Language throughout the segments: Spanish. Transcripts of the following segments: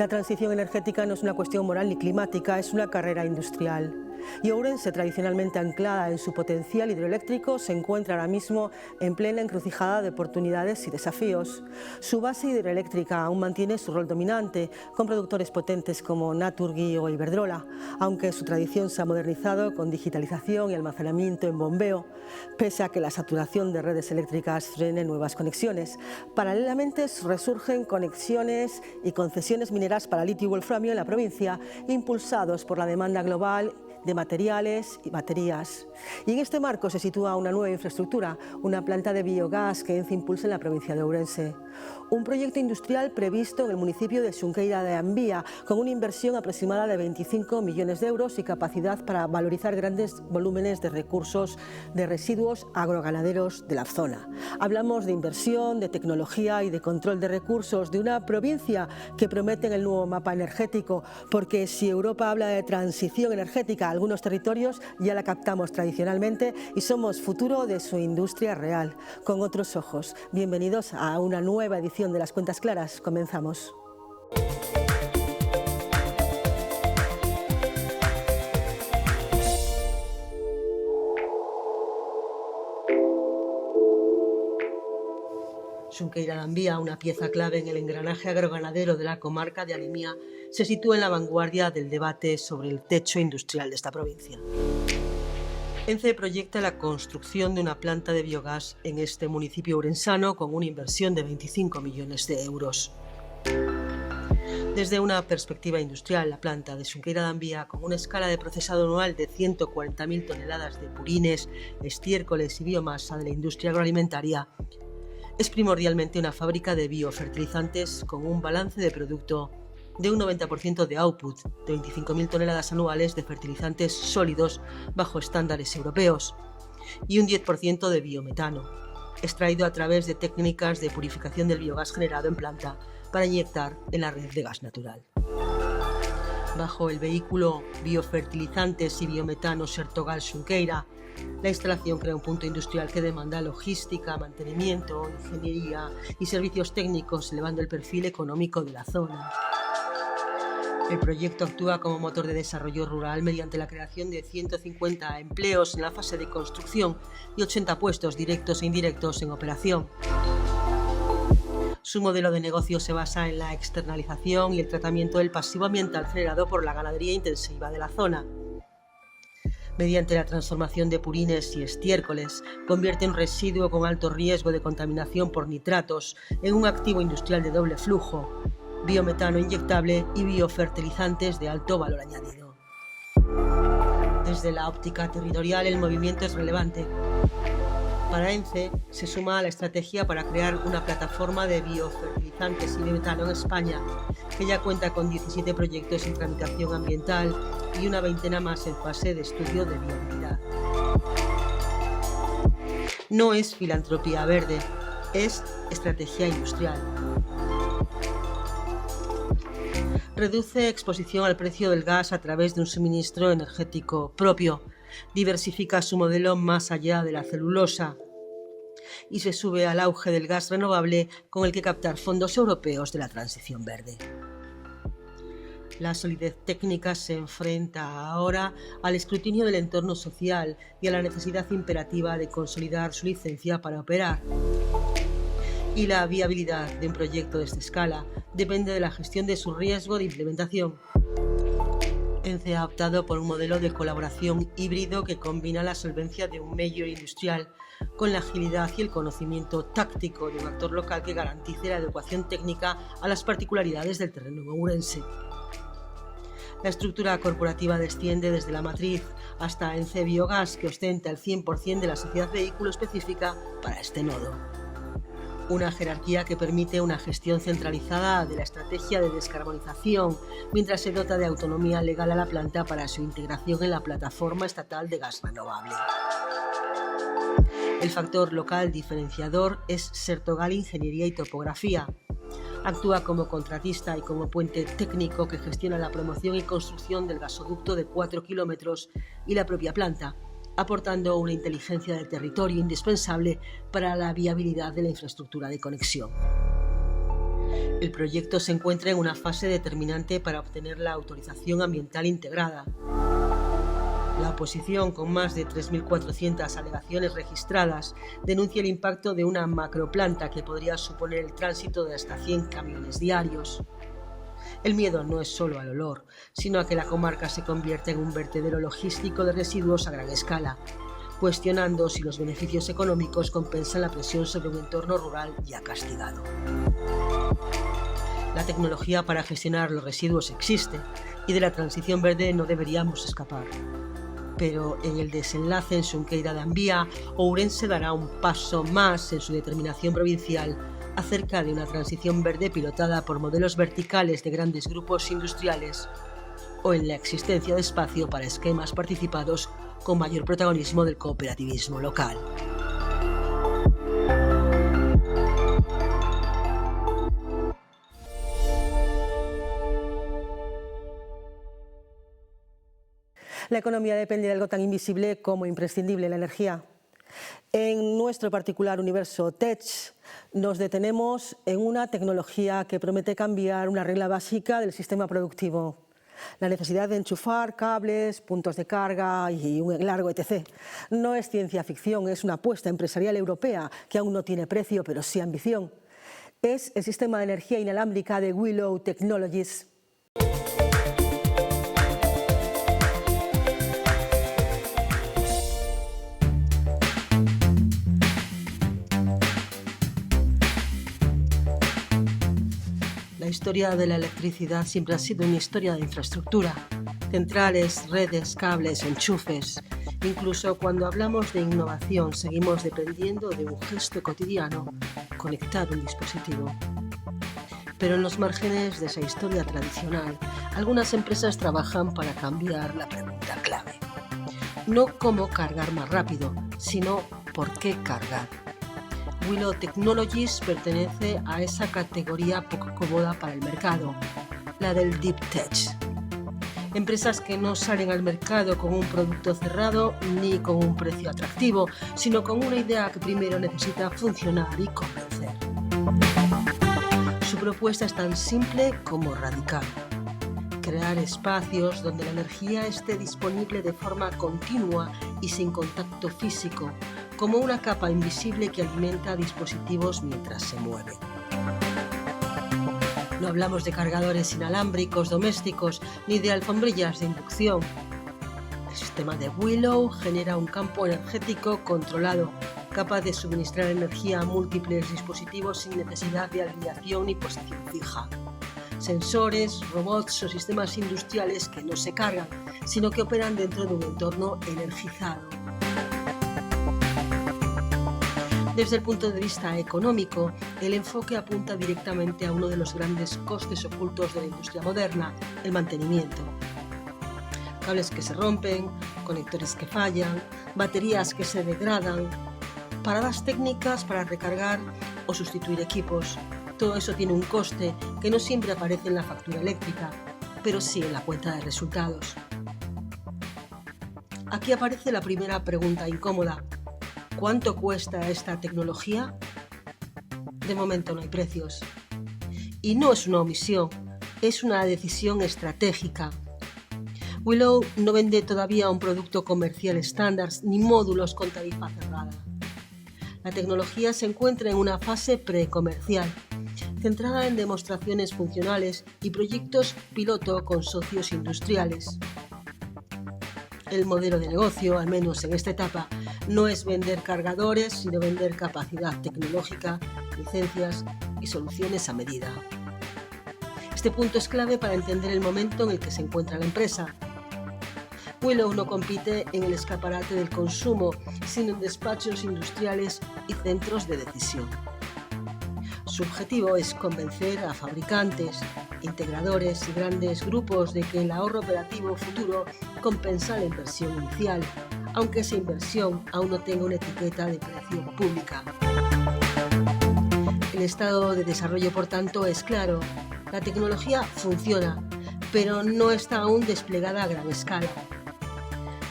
La transición energética no es una cuestión moral ni climática, es una carrera industrial. Y Ourense, tradicionalmente anclada en su potencial hidroeléctrico, se encuentra ahora mismo en plena encrucijada de oportunidades y desafíos. Su base hidroeléctrica aún mantiene su rol dominante, con productores potentes como Naturgy o Iberdrola, aunque su tradición se ha modernizado con digitalización y almacenamiento en bombeo, pese a que la saturación de redes eléctricas frene nuevas conexiones. Paralelamente resurgen conexiones y concesiones mineras para litio y wolframio en la provincia, impulsados por la demanda global de materiales y baterías. Y en este marco se sitúa una nueva infraestructura, una planta de biogás que ENCE impulsa en la provincia de Ourense. Un proyecto industrial previsto en el municipio de Xunqueira de Ambía, con una inversión aproximada de 25 millones de euros y capacidad para valorizar grandes volúmenes de recursos de residuos agroganaderos de la zona. Hablamos de inversión, de tecnología y de control de recursos de una provincia que promete en el nuevo mapa energético, porque si Europa habla de transición energética, algunos territorios ya la captamos tradicionalmente y somos futuro de su industria real, con otros ojos. Bienvenidos a una nueva edición de Las Cuentas Claras. Comenzamos. Xunqueira de Ambía, una pieza clave en el engranaje agroganadero de la comarca de Alimia, se sitúa en la vanguardia del debate sobre el techo industrial de esta provincia. ENCE proyecta la construcción de una planta de biogás en este municipio ourensano con una inversión de 25 millones de euros. Desde una perspectiva industrial, la planta de Xunqueira de Ambía, con una escala de procesado anual de 140.000 toneladas de purines, estiércoles y biomasa de la industria agroalimentaria, es primordialmente una fábrica de biofertilizantes con un balance de producto de un 90% de output, de 25.000 toneladas anuales de fertilizantes sólidos bajo estándares europeos y un 10% de biometano, extraído a través de técnicas de purificación del biogás generado en planta para inyectar en la red de gas natural. Bajo el vehículo Biofertilizantes y Biometano Sertogal Xunqueira, la instalación crea un punto industrial que demanda logística, mantenimiento, ingeniería y servicios técnicos, elevando el perfil económico de la zona. El proyecto actúa como motor de desarrollo rural mediante la creación de 150 empleos en la fase de construcción y 80 puestos directos e indirectos en operación. Su modelo de negocio se basa en la externalización y el tratamiento del pasivo ambiental generado por la ganadería intensiva de la zona. Mediante la transformación de purines y estiércoles, convierte un residuo con alto riesgo de contaminación por nitratos en un activo industrial de doble flujo, biometano inyectable y biofertilizantes de alto valor añadido. Desde la óptica territorial, el movimiento es relevante. Para ENCE se suma a la estrategia para crear una plataforma de biofertilizantes y biometano en España, que ya cuenta con 17 proyectos en tramitación ambiental y una veintena más en fase de estudio de viabilidad. No es filantropía verde, es estrategia industrial. Reduce exposición al precio del gas a través de un suministro energético propio, diversifica su modelo más allá de la celulosa y se sube al auge del gas renovable con el que captar fondos europeos de la transición verde. La solidez técnica se enfrenta ahora al escrutinio del entorno social y a la necesidad imperativa de consolidar su licencia para operar. Y la viabilidad de un proyecto de esta escala depende de la gestión de su riesgo de implementación. ENCE ha optado por un modelo de colaboración híbrido que combina la solvencia de un medio industrial con la agilidad y el conocimiento táctico de un actor local que garantice la adecuación técnica a las particularidades del terreno ourense. La estructura corporativa desciende desde la matriz hasta ENCE Biogás, que ostenta el 100% de la sociedad vehículo específica para este nodo. Una jerarquía que permite una gestión centralizada de la estrategia de descarbonización, mientras se dota de autonomía legal a la planta para su integración en la plataforma estatal de gas renovable. El factor local diferenciador es Sertogal Ingeniería y Topografía. Actúa como contratista y como puente técnico que gestiona la promoción y construcción del gasoducto de 4 kilómetros y la propia planta, aportando una inteligencia del territorio indispensable para la viabilidad de la infraestructura de conexión. El proyecto se encuentra en una fase determinante para obtener la autorización ambiental integrada. La oposición, con más de 3.400 alegaciones registradas, denuncia el impacto de una macroplanta que podría suponer el tránsito de hasta 100 camiones diarios. El miedo no es solo al olor, sino a que la comarca se convierta en un vertedero logístico de residuos a gran escala, cuestionando si los beneficios económicos compensan la presión sobre un entorno rural ya castigado. La tecnología para gestionar los residuos existe y de la transición verde no deberíamos escapar. Pero en el desenlace en Xunqueira de Ambía, Ourense dará un paso más en su determinación provincial acerca de una transición verde pilotada por modelos verticales de grandes grupos industriales o en la existencia de espacio para esquemas participados con mayor protagonismo del cooperativismo local. La economía depende de algo tan invisible como imprescindible, la energía. En nuestro particular universo Tech nos detenemos en una tecnología que promete cambiar una regla básica del sistema productivo. La necesidad de enchufar cables, puntos de carga y un largo etc. No es ciencia ficción, es una apuesta empresarial europea que aún no tiene precio, pero sí ambición. Es el sistema de energía inalámbrica de Willow Technologies. La historia de la electricidad siempre ha sido una historia de infraestructura, centrales, redes, cables, enchufes. Incluso cuando hablamos de innovación seguimos dependiendo de un gesto cotidiano, conectar un dispositivo. Pero en los márgenes de esa historia tradicional, algunas empresas trabajan para cambiar la pregunta clave. No cómo cargar más rápido, sino por qué cargar. Willow Technologies pertenece a esa categoría poco cómoda para el mercado, la del Deep Tech. Empresas que no salen al mercado con un producto cerrado ni con un precio atractivo, sino con una idea que primero necesita funcionar y convencer. Su propuesta es tan simple como radical. Crear espacios donde la energía esté disponible de forma continua y sin contacto físico, como una capa invisible que alimenta dispositivos mientras se mueven. No hablamos de cargadores inalámbricos domésticos ni de alfombrillas de inducción. El sistema de Willow genera un campo energético controlado, capaz de suministrar energía a múltiples dispositivos sin necesidad de alineación ni posición fija. Sensores, robots o sistemas industriales que no se cargan, sino que operan dentro de un entorno energizado. Desde el punto de vista económico, el enfoque apunta directamente a uno de los grandes costes ocultos de la industria moderna, el mantenimiento. Cables que se rompen, conectores que fallan, baterías que se degradan, paradas técnicas para recargar o sustituir equipos. Todo eso tiene un coste que no siempre aparece en la factura eléctrica, pero sí en la cuenta de resultados. Aquí aparece la primera pregunta incómoda. ¿Cuánto cuesta esta tecnología? De momento no hay precios. Y no es una omisión, es una decisión estratégica. Willow no vende todavía un producto comercial estándar ni módulos con tarifa cerrada. La tecnología se encuentra en una fase precomercial, centrada en demostraciones funcionales y proyectos piloto con socios industriales. El modelo de negocio, al menos en esta etapa, no es vender cargadores, sino vender capacidad tecnológica, licencias y soluciones a medida. Este punto es clave para entender el momento en el que se encuentra la empresa. Willow no compite en el escaparate del consumo, sino en despachos industriales y centros de decisión. Su objetivo es convencer a fabricantes, integradores y grandes grupos de que el ahorro operativo futuro compensa la inversión inicial, aunque esa inversión aún no tenga una etiqueta de precio pública. El estado de desarrollo, por tanto, es claro. La tecnología funciona, pero no está aún desplegada a gran escala.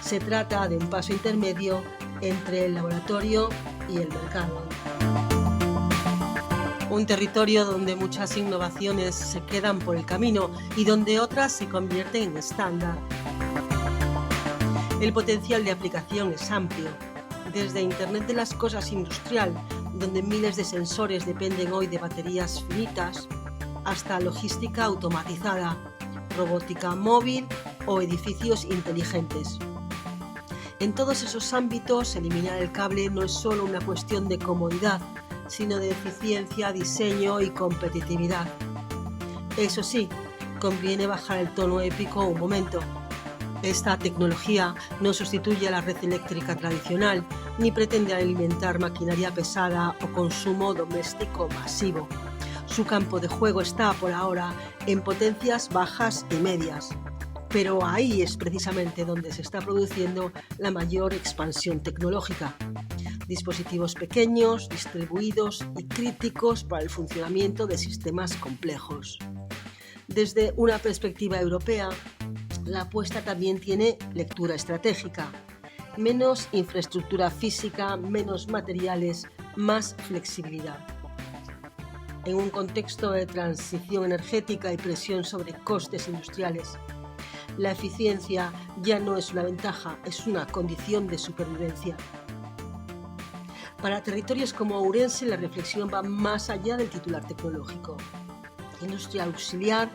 Se trata de un paso intermedio entre el laboratorio y el mercado. Un territorio donde muchas innovaciones se quedan por el camino y donde otras se convierten en estándar. El potencial de aplicación es amplio, desde Internet de las Cosas industrial, donde miles de sensores dependen hoy de baterías finitas, hasta logística automatizada, robótica móvil o edificios inteligentes. En todos esos ámbitos, eliminar el cable no es solo una cuestión de comodidad, sino de eficiencia, diseño y competitividad. Eso sí, conviene bajar el tono épico un momento. Esta tecnología no sustituye a la red eléctrica tradicional, ni pretende alimentar maquinaria pesada o consumo doméstico masivo. Su campo de juego está, por ahora, en potencias bajas y medias. Pero ahí es precisamente donde se está produciendo la mayor expansión tecnológica. Dispositivos pequeños, distribuidos y críticos para el funcionamiento de sistemas complejos. Desde una perspectiva europea, la apuesta también tiene lectura estratégica. Menos infraestructura física, menos materiales, más flexibilidad. En un contexto de transición energética y presión sobre costes industriales, la eficiencia ya no es una ventaja, es una condición de supervivencia. Para territorios como Ourense, la reflexión va más allá del titular tecnológico. Industria auxiliar,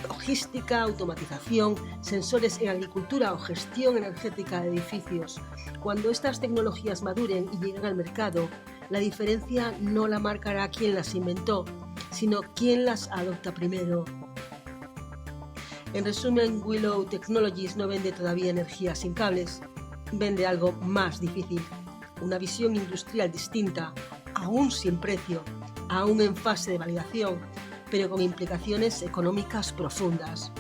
logística, automatización, sensores en agricultura o gestión energética de edificios. Cuando estas tecnologías maduren y lleguen al mercado, la diferencia no la marcará quien las inventó, sino quien las adopta primero. En resumen, Willow Technologies no vende todavía energía sin cables, vende algo más difícil, una visión industrial distinta, aún sin precio, aún en fase de validación, pero con implicaciones económicas profundas.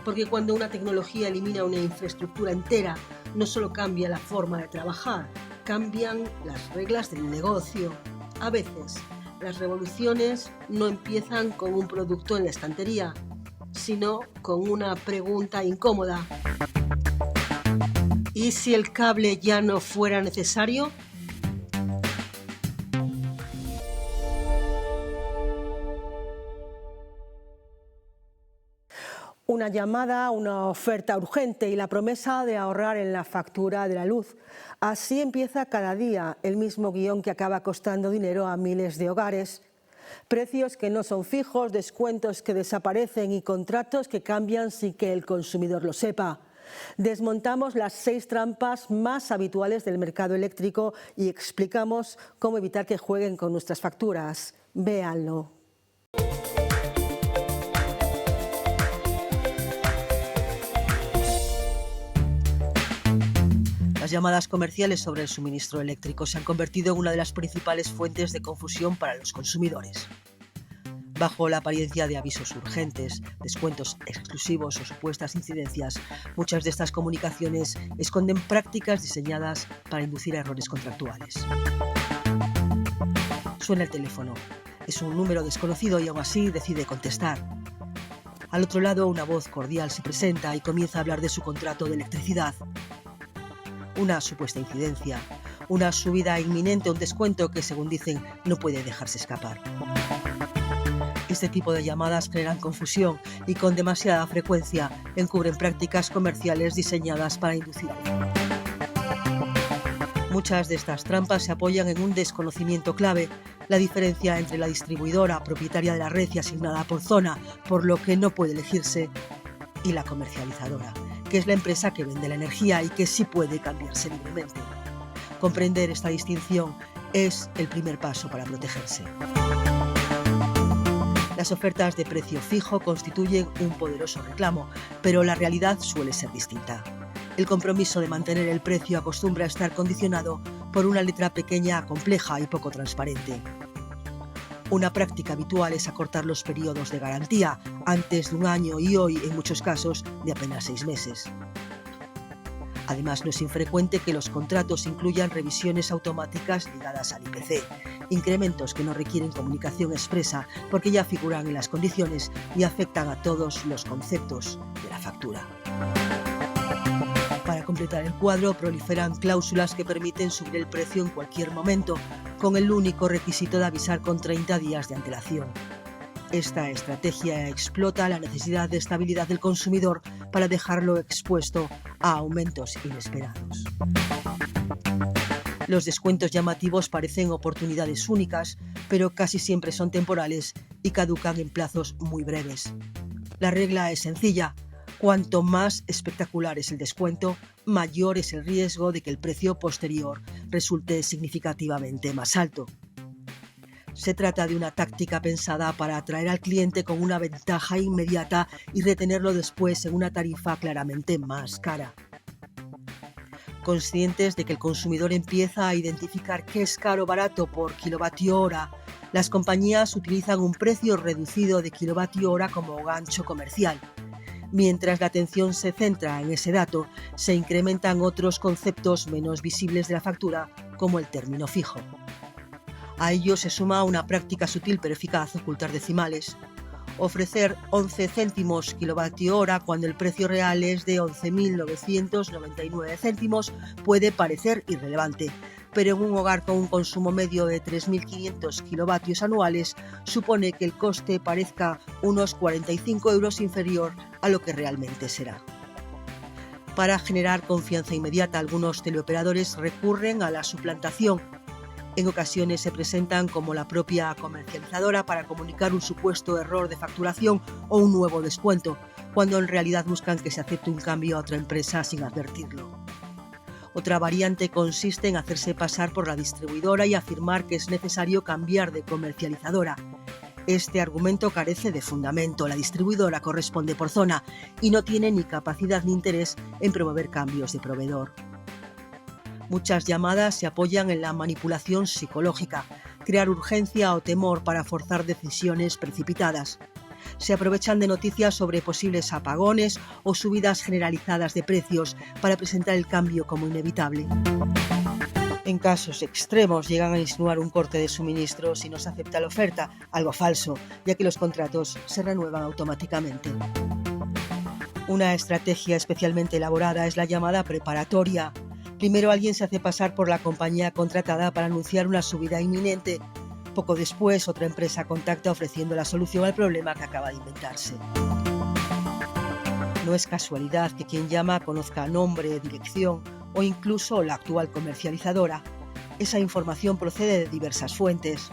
Porque cuando una tecnología elimina una infraestructura entera, no solo cambia la forma de trabajar, cambian las reglas del negocio. A veces, las revoluciones no empiezan con un producto en la estantería, sino con una pregunta incómoda. ¿Y si el cable ya no fuera necesario? Una llamada, una oferta urgente y la promesa de ahorrar en la factura de la luz. Así empieza cada día el mismo guión que acaba costando dinero a miles de hogares. Precios que no son fijos, descuentos que desaparecen y contratos que cambian sin que el consumidor lo sepa. Desmontamos las 6 trampas más habituales del mercado eléctrico y explicamos cómo evitar que jueguen con nuestras facturas. Véanlo. Las llamadas comerciales sobre el suministro eléctrico se han convertido en una de las principales fuentes de confusión para los consumidores. Bajo la apariencia de avisos urgentes, descuentos exclusivos o supuestas incidencias, muchas de estas comunicaciones esconden prácticas diseñadas para inducir a errores contractuales. Suena el teléfono. Es un número desconocido y aún así decide contestar. Al otro lado, una voz cordial se presenta y comienza a hablar de su contrato de electricidad. Una supuesta incidencia, una subida inminente, un descuento que, según dicen, no puede dejarse escapar. Este tipo de llamadas generan confusión y con demasiada frecuencia encubren prácticas comerciales diseñadas para inducir. Muchas de estas trampas se apoyan en un desconocimiento clave, la diferencia entre la distribuidora propietaria de la red y asignada por zona, por lo que no puede elegirse, y la comercializadora, que es la empresa que vende la energía y que sí puede cambiarse libremente. Comprender esta distinción es el primer paso para protegerse. Las ofertas de precio fijo constituyen un poderoso reclamo, pero la realidad suele ser distinta. El compromiso de mantener el precio acostumbra a estar condicionado por una letra pequeña, compleja y poco transparente. Una práctica habitual es acortar los periodos de garantía, antes de 1 año y hoy, en muchos casos, de apenas 6 meses. Además, no es infrecuente que los contratos incluyan revisiones automáticas ligadas al IPC, incrementos que no requieren comunicación expresa porque ya figuran en las condiciones y afectan a todos los conceptos de la factura. Para completar el cuadro, proliferan cláusulas que permiten subir el precio en cualquier momento, con el único requisito de avisar con 30 días de antelación. Esta estrategia explota la necesidad de estabilidad del consumidor para dejarlo expuesto a aumentos inesperados. Los descuentos llamativos parecen oportunidades únicas, pero casi siempre son temporales y caducan en plazos muy breves. La regla es sencilla: cuanto más espectacular es el descuento, mayor es el riesgo de que el precio posterior resulte significativamente más alto. Se trata de una táctica pensada para atraer al cliente con una ventaja inmediata y retenerlo después en una tarifa claramente más cara. Conscientes de que el consumidor empieza a identificar qué es caro o barato por kilovatio hora, las compañías utilizan un precio reducido de kilovatio hora como gancho comercial. Mientras la atención se centra en ese dato, se incrementan otros conceptos menos visibles de la factura, como el término fijo. A ello se suma una práctica sutil pero eficaz: ocultar decimales. Ofrecer 11 céntimos kilovatio hora cuando el precio real es de 11.999 céntimos puede parecer irrelevante, pero en un hogar con un consumo medio de 3.500 kilovatios anuales supone que el coste parezca unos 45 euros inferior a lo que realmente será. Para generar confianza inmediata, algunos teleoperadores recurren a la suplantación. En ocasiones se presentan como la propia comercializadora para comunicar un supuesto error de facturación o un nuevo descuento, cuando en realidad buscan que se acepte un cambio a otra empresa sin advertirlo. Otra variante consiste en hacerse pasar por la distribuidora y afirmar que es necesario cambiar de comercializadora. Este argumento carece de fundamento. La distribuidora corresponde por zona y no tiene ni capacidad ni interés en promover cambios de proveedor. Muchas llamadas se apoyan en la manipulación psicológica, crear urgencia o temor para forzar decisiones precipitadas. Se aprovechan de noticias sobre posibles apagones o subidas generalizadas de precios para presentar el cambio como inevitable. En casos extremos llegan a insinuar un corte de suministro si no se acepta la oferta, algo falso, ya que los contratos se renuevan automáticamente. Una estrategia especialmente elaborada es la llamada preparatoria. Primero alguien se hace pasar por la compañía contratada para anunciar una subida inminente. Poco después, otra empresa contacta ofreciendo la solución al problema que acaba de inventarse. No es casualidad que quien llama conozca nombre, dirección o incluso la actual comercializadora. Esa información procede de diversas fuentes: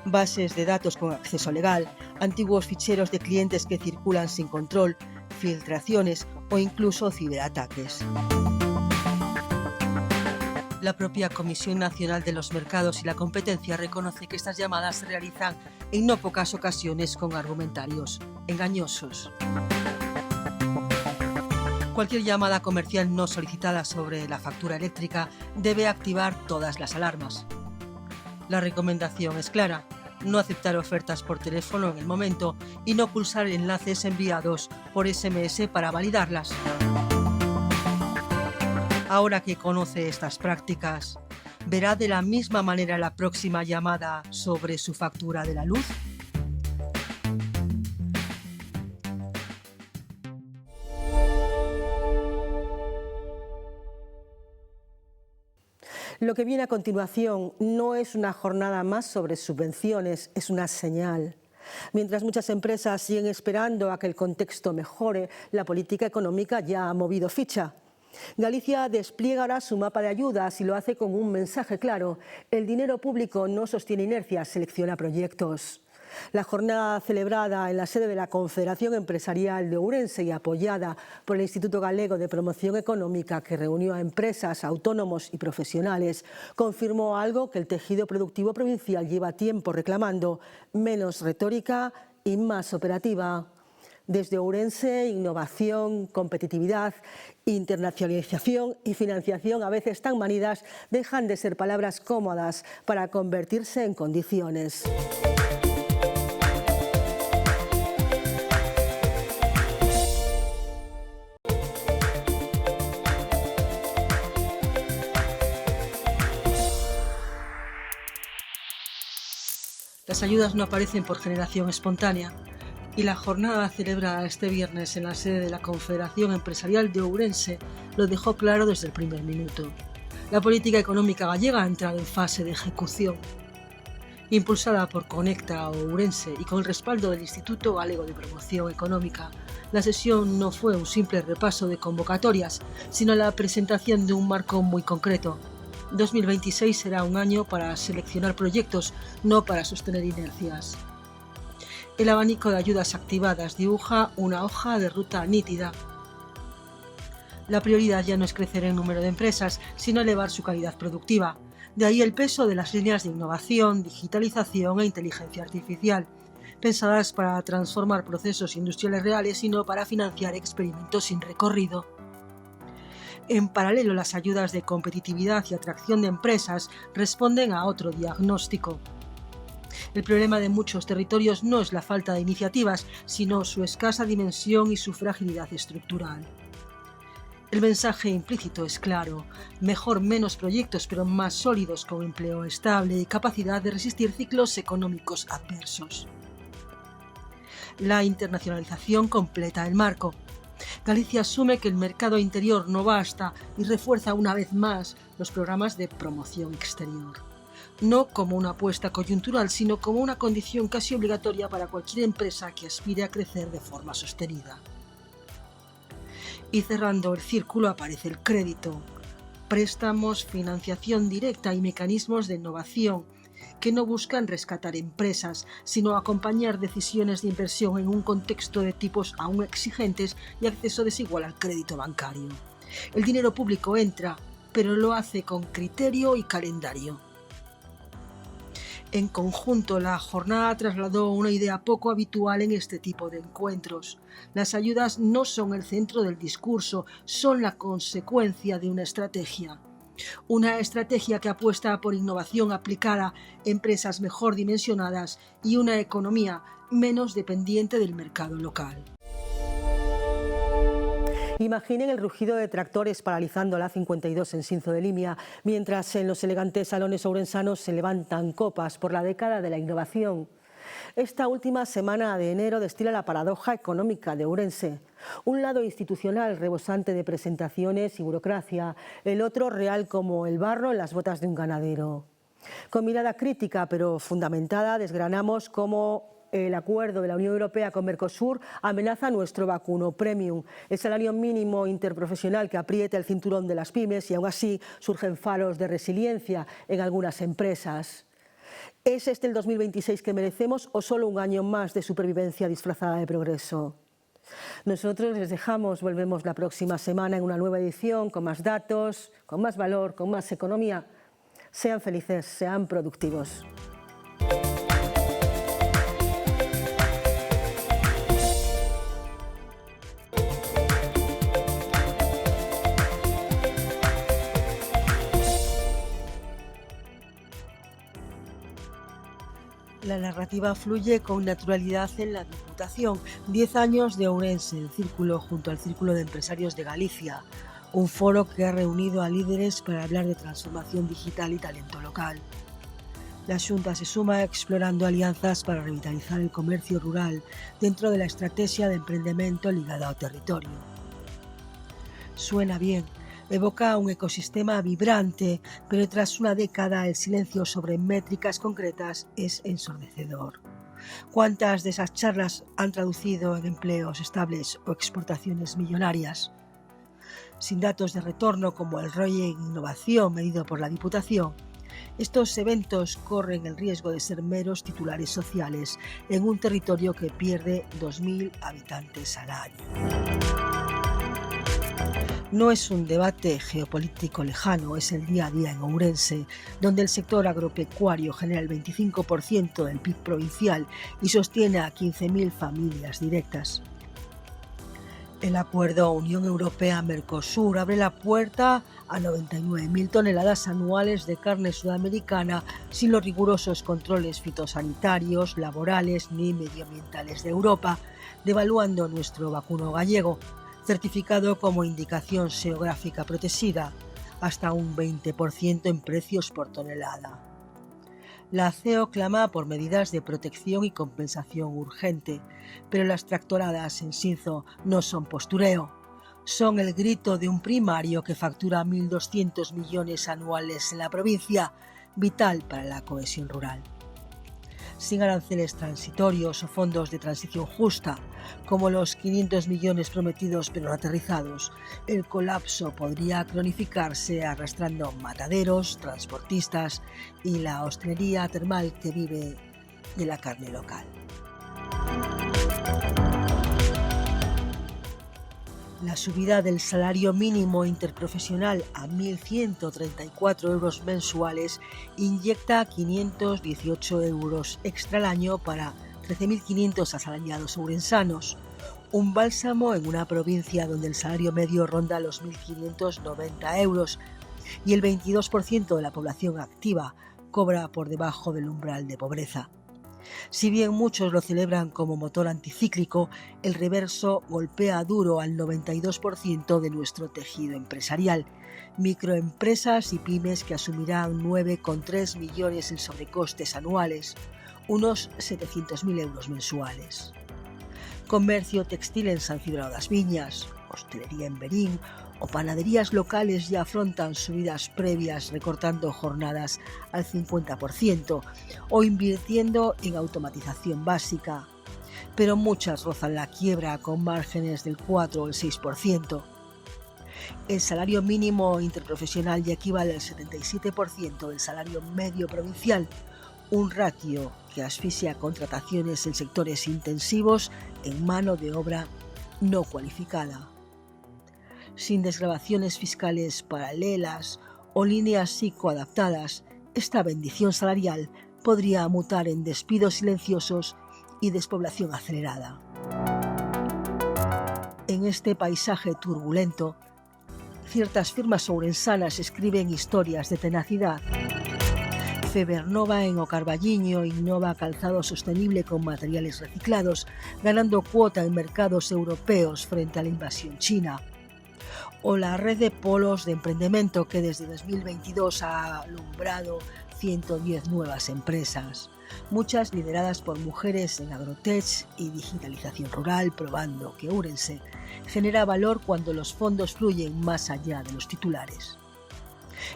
bases de datos con acceso legal, antiguos ficheros de clientes que circulan sin control, filtraciones o incluso ciberataques. La propia Comisión Nacional de los Mercados y la Competencia reconoce que estas llamadas se realizan en no pocas ocasiones con argumentarios engañosos. Cualquier llamada comercial no solicitada sobre la factura eléctrica debe activar todas las alarmas. La recomendación es clara: no aceptar ofertas por teléfono en el momento y no pulsar enlaces enviados por SMS para validarlas. Ahora que conoce estas prácticas, ¿verá de la misma manera la próxima llamada sobre su factura de la luz? Lo que viene a continuación no es una jornada más sobre subvenciones, es una señal. Mientras muchas empresas siguen esperando a que el contexto mejore, la política económica ya ha movido ficha. Galicia despliega ahora su mapa de ayudas y lo hace con un mensaje claro: el dinero público no sostiene inercia, selecciona proyectos. La jornada celebrada en la sede de la Confederación Empresarial de Ourense y apoyada por el Instituto Galego de Promoción Económica, que reunió a empresas, autónomos y profesionales, confirmó algo que el tejido productivo provincial lleva tiempo reclamando: menos retórica y más operativa. Desde Ourense, innovación, competitividad, internacionalización y financiación, a veces tan manidas, dejan de ser palabras cómodas para convertirse en condiciones. Las ayudas no aparecen por generación espontánea. Y la jornada celebrada este viernes en la sede de la Confederación Empresarial de Ourense lo dejó claro desde el primer minuto. La política económica gallega ha entrado en fase de ejecución. Impulsada por Conecta Ourense y con el respaldo del Instituto Galego de Promoción Económica, la sesión no fue un simple repaso de convocatorias, sino la presentación de un marco muy concreto. 2026 será un año para seleccionar proyectos, no para sostener inercias. El abanico de ayudas activadas dibuja una hoja de ruta nítida. La prioridad ya no es crecer en número de empresas, sino elevar su calidad productiva. De ahí el peso de las líneas de innovación, digitalización e inteligencia artificial, pensadas para transformar procesos industriales reales y no para financiar experimentos sin recorrido. En paralelo, las ayudas de competitividad y atracción de empresas responden a otro diagnóstico. El problema de muchos territorios no es la falta de iniciativas, sino su escasa dimensión y su fragilidad estructural. El mensaje implícito es claro: mejor menos proyectos pero más sólidos, con empleo estable y capacidad de resistir ciclos económicos adversos. La internacionalización completa el marco. Galicia asume que el mercado interior no basta y refuerza una vez más los programas de promoción exterior. No como una apuesta coyuntural, sino como una condición casi obligatoria para cualquier empresa que aspire a crecer de forma sostenida. Y cerrando el círculo aparece el crédito, préstamos, financiación directa y mecanismos de innovación que no buscan rescatar empresas, sino acompañar decisiones de inversión en un contexto de tipos aún exigentes y acceso desigual al crédito bancario. El dinero público entra, pero lo hace con criterio y calendario. En conjunto, la jornada trasladó una idea poco habitual en este tipo de encuentros. Las ayudas no son el centro del discurso, son la consecuencia de una estrategia. Una estrategia que apuesta por innovación aplicada, empresas mejor dimensionadas y una economía menos dependiente del mercado local. Imaginen el rugido de tractores paralizando la A52 en Sinzo de Limia, mientras en los elegantes salones ourensanos se levantan copas por la década de la innovación. Esta última semana de enero destila la paradoja económica de Ourense. Un lado institucional rebosante de presentaciones y burocracia, el otro real como el barro en las botas de un ganadero. Con mirada crítica pero fundamentada desgranamos cómo el acuerdo de la Unión Europea con Mercosur amenaza nuestro vacuno premium, el salario mínimo interprofesional que aprieta el cinturón de las pymes, y aún así surgen faros de resiliencia en algunas empresas. ¿Es este el 2026 que merecemos o solo un año más de supervivencia disfrazada de progreso? Nosotros les dejamos, volvemos la próxima semana en una nueva edición con más datos, con más valor, con más economía. Sean felices, sean productivos. La narrativa fluye con naturalidad en la Diputación. 10 años de Ourense, el círculo junto al Círculo de Empresarios de Galicia, un foro que ha reunido a líderes para hablar de transformación digital y talento local. La Xunta se suma explorando alianzas para revitalizar el comercio rural dentro de la estrategia de emprendimiento ligada ao territorio. Suena bien. Evoca un ecosistema vibrante, pero tras una década el silencio sobre métricas concretas es ensordecedor. ¿Cuántas de esas charlas han traducido en empleos estables o exportaciones millonarias? Sin datos de retorno como el ROI en innovación medido por la Diputación, estos eventos corren el riesgo de ser meros titulares sociales en un territorio que pierde 2.000 habitantes al año. No es un debate geopolítico lejano, es el día a día en Ourense, donde el sector agropecuario genera el 25% del PIB provincial y sostiene a 15.000 familias directas. El acuerdo Unión Europea-Mercosur abre la puerta a 99.000 toneladas anuales de carne sudamericana sin los rigurosos controles fitosanitarios, laborales ni medioambientales de Europa, devaluando nuestro vacuno gallego, certificado como indicación geográfica protegida, hasta un 20% en precios por tonelada. La CEO clama por medidas de protección y compensación urgente, pero las tractoradas en Sinzo no son postureo. Son el grito de un primario que factura 1.200 millones anuales en la provincia, vital para la cohesión rural. Sin aranceles transitorios o fondos de transición justa, como los 500 millones prometidos pero no aterrizados, el colapso podría cronificarse arrastrando mataderos, transportistas y la hostelería termal que vive de la carne local. La subida del salario mínimo interprofesional a 1.134 euros mensuales inyecta 518 euros extra al año para 13.500 asalariados ourensanos, un bálsamo en una provincia donde el salario medio ronda los 1.590 euros y el 22% de la población activa cobra por debajo del umbral de pobreza. Si bien muchos lo celebran como motor anticíclico, el reverso golpea duro al 92% de nuestro tejido empresarial. Microempresas y pymes que asumirán 9,3 millones en sobrecostes anuales, unos 700.000 euros mensuales. Comercio textil en San Cibrao das Viñas, hostelería en Berín o panaderías locales ya afrontan subidas previas recortando jornadas al 50% o invirtiendo en automatización básica, pero muchas rozan la quiebra con márgenes del 4 o el 6%. El salario mínimo interprofesional ya equivale al 77% del salario medio provincial, un ratio que asfixia contrataciones en sectores intensivos en mano de obra no cualificada. Sin desgravaciones fiscales paralelas o líneas psicoadaptadas, esta bendición salarial podría mutar en despidos silenciosos y despoblación acelerada. En este paisaje turbulento, ciertas firmas ourensanas escriben historias de tenacidad. Febernova en O Carballiño innova calzado sostenible con materiales reciclados, ganando cuota en mercados europeos frente a la invasión china. O la red de polos de emprendimiento que desde 2022 ha alumbrado 110 nuevas empresas, muchas lideradas por mujeres en agrotech y digitalización rural, probando que Ourense genera valor cuando los fondos fluyen más allá de los titulares.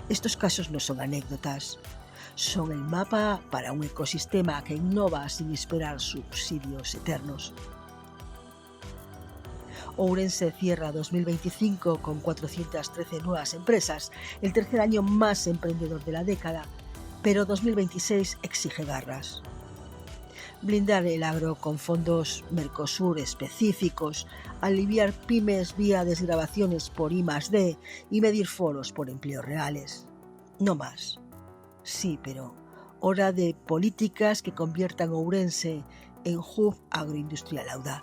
Estos casos no son anécdotas, son el mapa para un ecosistema que innova sin esperar subsidios eternos. Ourense cierra 2025 con 413 nuevas empresas, el tercer año más emprendedor de la década, pero 2026 exige garras. Blindar el agro con fondos Mercosur específicos, aliviar pymes vía desgravaciones por I+D y medir foros por empleos reales. No más. Sí, pero hora de políticas que conviertan Ourense en hub agroindustrial audaz.